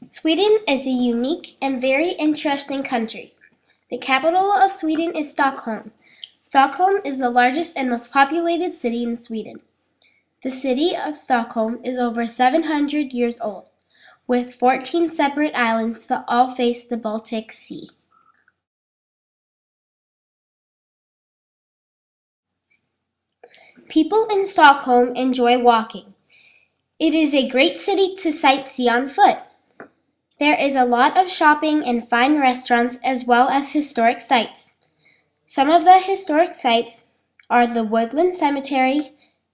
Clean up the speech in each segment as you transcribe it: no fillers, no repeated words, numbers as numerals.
Sweden is a unique and very interesting country. The capital of Sweden is Stockholm. Stockholm is the largest and most populated city in Sweden. The city of Stockholm is over 700 years old, with 14 separate islands that all face the Baltic Sea. People in Stockholm enjoy walking. It is a great city to sightsee on foot. There is a lot of shopping and fine restaurants as well as historic sites. Some of the historic sites are the Woodland Cemetery,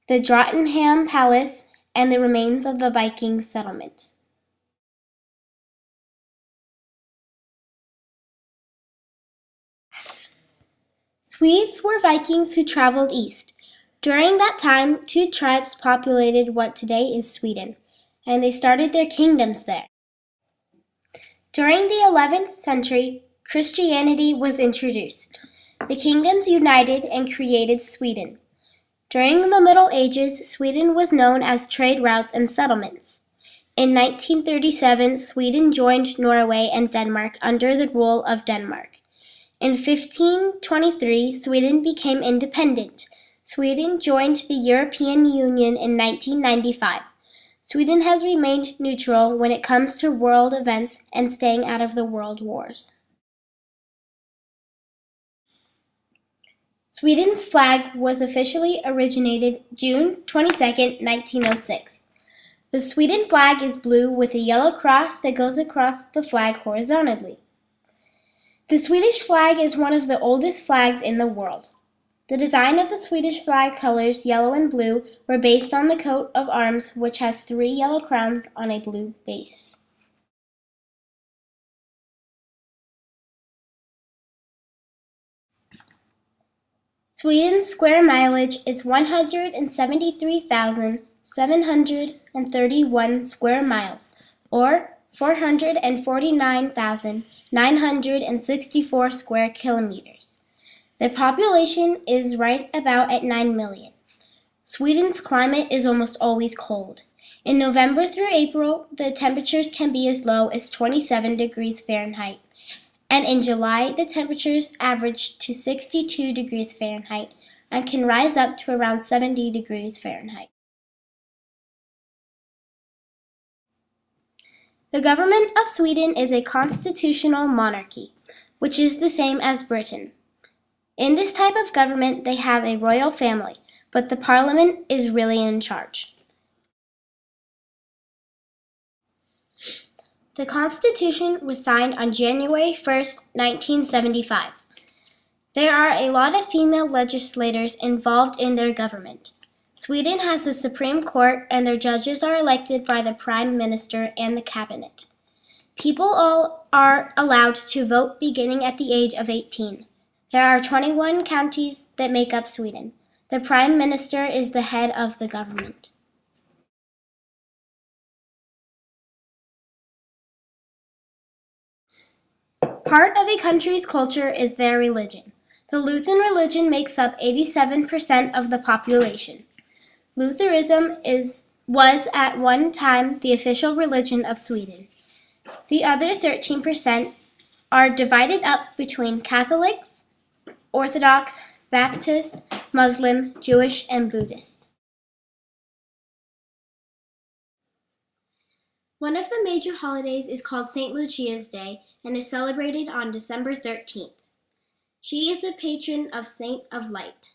the Drottningham Palace, and the remains of the Viking settlement. Swedes were Vikings who traveled east. During that time, two tribes populated what today is Sweden, and they started their kingdoms there. During the 11th century, Christianity was introduced. The kingdoms united and created Sweden. During the Middle Ages, Sweden was known as trade routes and settlements. In 1937, Sweden joined Norway and Denmark under the rule of Denmark. In 1523, Sweden became independent. Sweden joined the European Union in 1995. Sweden has remained neutral when it comes to world events and staying out of the world wars. Sweden's flag was officially originated June 22, 1906. The Sweden flag is blue with a yellow cross that goes across the flag horizontally. The Swedish flag is one of the oldest flags in the world. The design of the Swedish flag colors, yellow and blue, were based on the coat of arms, which has 3 yellow crowns on a blue base. Sweden's square mileage is 173,731 square miles, or 449,964 square kilometers. The population is right about at 9 million. Sweden's climate is almost always cold. In November through April, the temperatures can be as low as 27 degrees Fahrenheit, and in July, the temperatures average to 62 degrees Fahrenheit and can rise up to around 70 degrees Fahrenheit. The government of Sweden is a constitutional monarchy, which is the same as Britain. In this type of government, they have a royal family, but the parliament is really in charge. The Constitution was signed on January 1st, 1975. There are a lot of female legislators involved in their government. Sweden has a Supreme Court, and their judges are elected by the Prime Minister and the Cabinet. People all are allowed to vote beginning at the age of 18. There are 21 counties that make up Sweden. The Prime Minister is the head of the government. Part of a country's culture is their religion. The Lutheran religion makes up 87% of the population. Lutheranism was at one time the official religion of Sweden. The other 13% are divided up between Catholics, Orthodox, Baptist, Muslim, Jewish, and Buddhist. One of the major holidays is called St. Lucia's Day and is celebrated on December 13th. She is the patron of Saint of Light.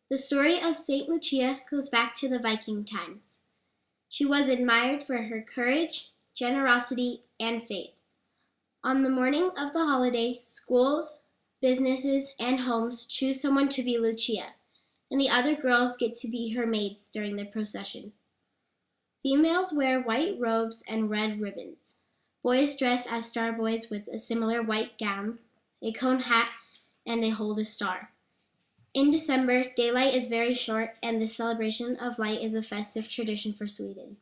The story of St. Lucia goes back to the Viking times. She was admired for her courage, generosity, and faith. On the morning of the holiday, schools, businesses, and homes choose someone to be Lucia, and the other girls get to be her maids during the procession. Females wear white robes and red ribbons. Boys dress as star boys with a similar white gown, a cone hat, and they hold a star. In December, daylight is very short, and the celebration of light is a festive tradition for Sweden.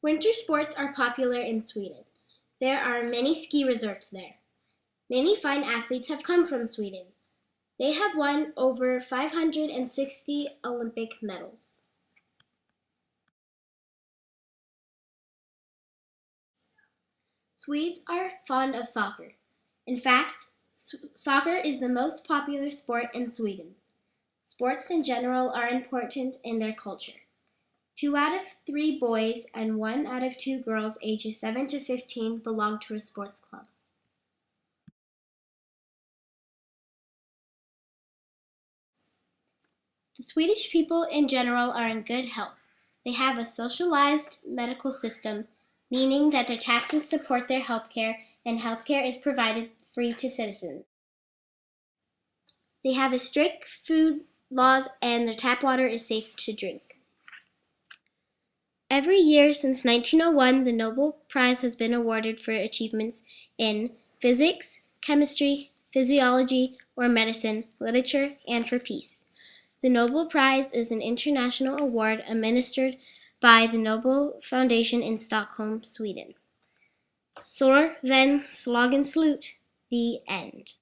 Winter sports are popular in Sweden. There are many ski resorts there. Many fine athletes have come from Sweden. They have won over 560 Olympic medals. Swedes are fond of soccer. In fact, soccer is the most popular sport in Sweden. Sports in general are important in their culture. 2 out of 3 boys and 1 out of 2 girls ages 7 to 15 belong to a sports club. The Swedish people in general are in good health. They have a socialized medical system, meaning that their taxes support their health care and health care is provided free to citizens. They have strict food laws and their tap water is safe to drink. Every year since 1901, the Nobel Prize has been awarded for achievements in physics, chemistry, physiology, or medicine, literature, and for peace. The Nobel Prize is an international award administered by the Nobel Foundation in Stockholm, Sweden. Så, vän, slagen slut. The end.